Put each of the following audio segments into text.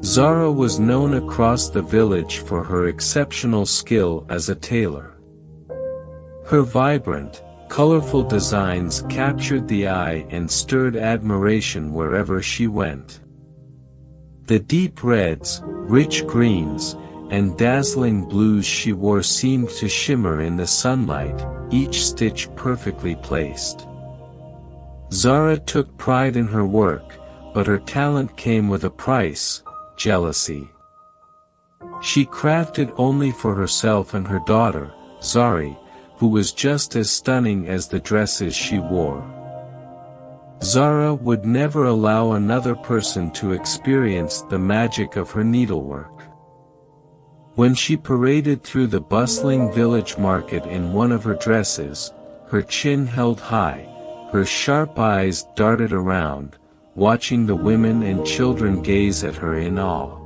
Zara was known across the village for her exceptional skill as a tailor. Her vibrant, colorful designs captured the eye and stirred admiration wherever she went. The deep reds, rich greens, and dazzling blues she wore seemed to shimmer in the sunlight, each stitch perfectly placed. Zara took pride in her work, but her talent came with a price: jealousy. She crafted only for herself and her daughter, Zari, who was just as stunning as the dresses she wore. Zara would never allow another person to experience the magic of her needlework. When she paraded through the bustling village market in one of her dresses, her chin held high, her sharp eyes darted around, watching the women and children gaze at her in awe.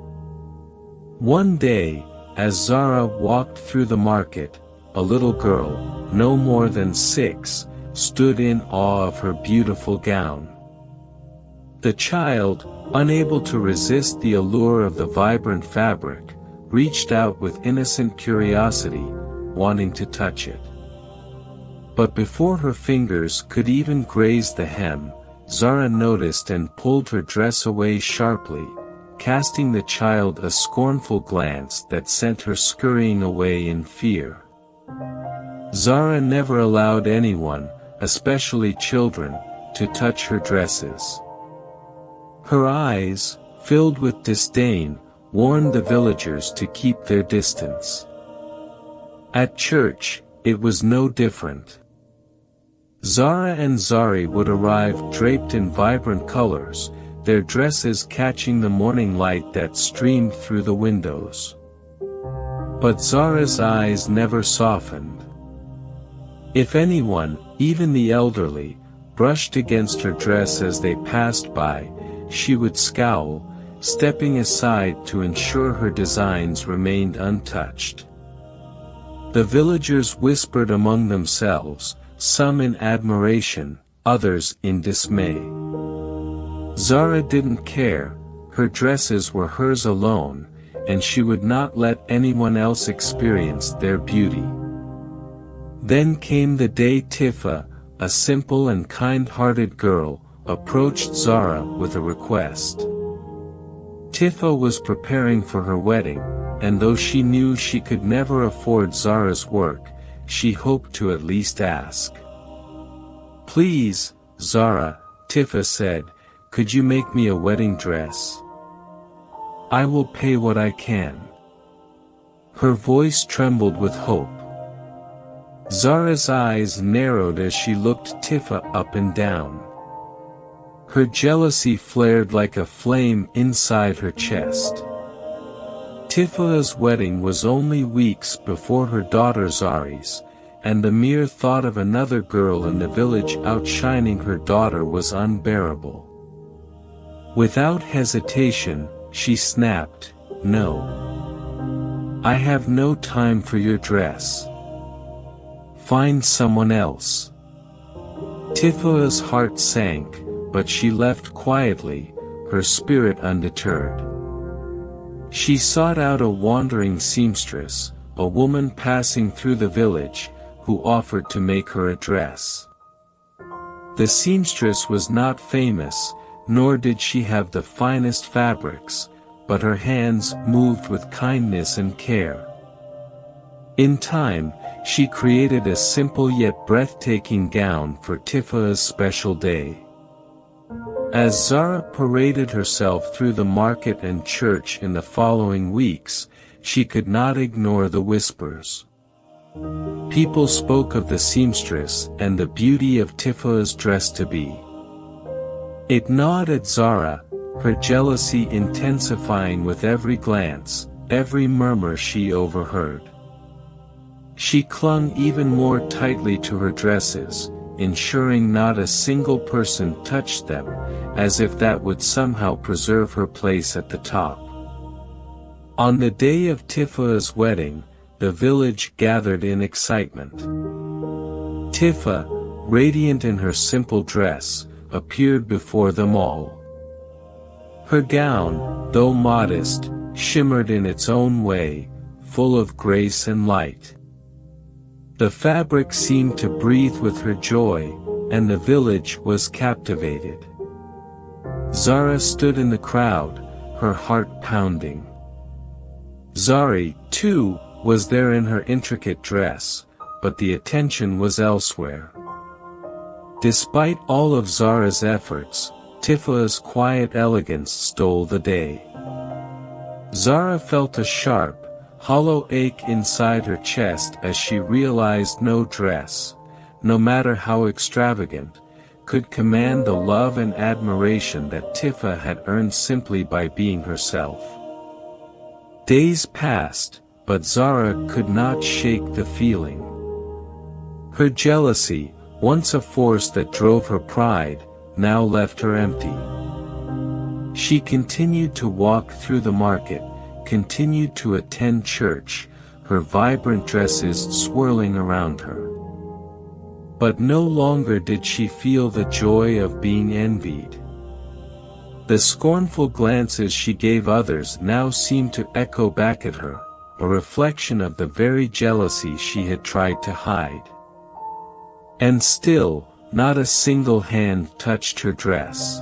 One day, as Zara walked through the market, a little girl, no more than 6, stood in awe of her beautiful gown. The child, unable to resist the allure of the vibrant fabric, reached out with innocent curiosity, wanting to touch it. But before her fingers could even graze the hem, Zara noticed and pulled her dress away sharply, casting the child a scornful glance that sent her scurrying away in fear. Zara never allowed anyone, especially children, to touch her dresses. Her eyes, filled with disdain, warned the villagers to keep their distance. At church, it was no different. Zara and Zari would arrive draped in vibrant colors, their dresses catching the morning light that streamed through the windows. But Zara's eyes never softened. If anyone, even the elderly, brushed against her dress as they passed by, she would scowl, stepping aside to ensure her designs remained untouched. The villagers whispered among themselves, some in admiration, others in dismay. Zara didn't care, her dresses were hers alone, and she would not let anyone else experience their beauty. Then came the day Tiffah, a simple and kind-hearted girl, approached Zara with a request. Tiffah was preparing for her wedding, and though she knew she could never afford Zara's work, she hoped to at least ask. "Please, Zara," Tiffah said, "could you make me a wedding dress? I will pay what I can." Her voice trembled with hope. Zara's eyes narrowed as she looked Tiffah up and down. Her jealousy flared like a flame inside her chest. Tiffah's wedding was only weeks before her daughter Zari's, and the mere thought of another girl in the village outshining her daughter was unbearable. Without hesitation, she snapped, "No. I have no time for your dress. Find someone else." Tiffah's heart sank, but she left quietly, her spirit undeterred. She sought out a wandering seamstress, a woman passing through the village, who offered to make her a dress. The seamstress was not famous, nor did she have the finest fabrics, but her hands moved with kindness and care. In time, she created a simple yet breathtaking gown for Tiffah's special day. As Zara paraded herself through the market and church in the following weeks, she could not ignore the whispers. People spoke of the seamstress and the beauty of Tiffah's dress-to-be. It gnawed at Zara, her jealousy intensifying with every glance, every murmur she overheard. She clung even more tightly to her dresses, ensuring not a single person touched them, as if that would somehow preserve her place at the top. On the day of Tiffah's wedding, the village gathered in excitement. Tiffah, radiant in her simple dress, appeared before them all. Her gown, though modest, shimmered in its own way, full of grace and light. The fabric seemed to breathe with her joy, and the village was captivated. Zara stood in the crowd, her heart pounding. Zari, too, was there in her intricate dress, but the attention was elsewhere. Despite all of Zara's efforts, Tiffah's quiet elegance stole the day. Zara felt a sharp, hollow ache inside her chest as she realized no dress, no matter how extravagant, could command the love and admiration that Tiffah had earned simply by being herself. Days passed, but Zara could not shake the feeling. Her jealousy, once a force that drove her pride, now left her empty. She continued to walk through the market, continued to attend church, her vibrant dresses swirling around her. But no longer did she feel the joy of being envied. The scornful glances she gave others now seemed to echo back at her, a reflection of the very jealousy she had tried to hide. And still, not a single hand touched her dress.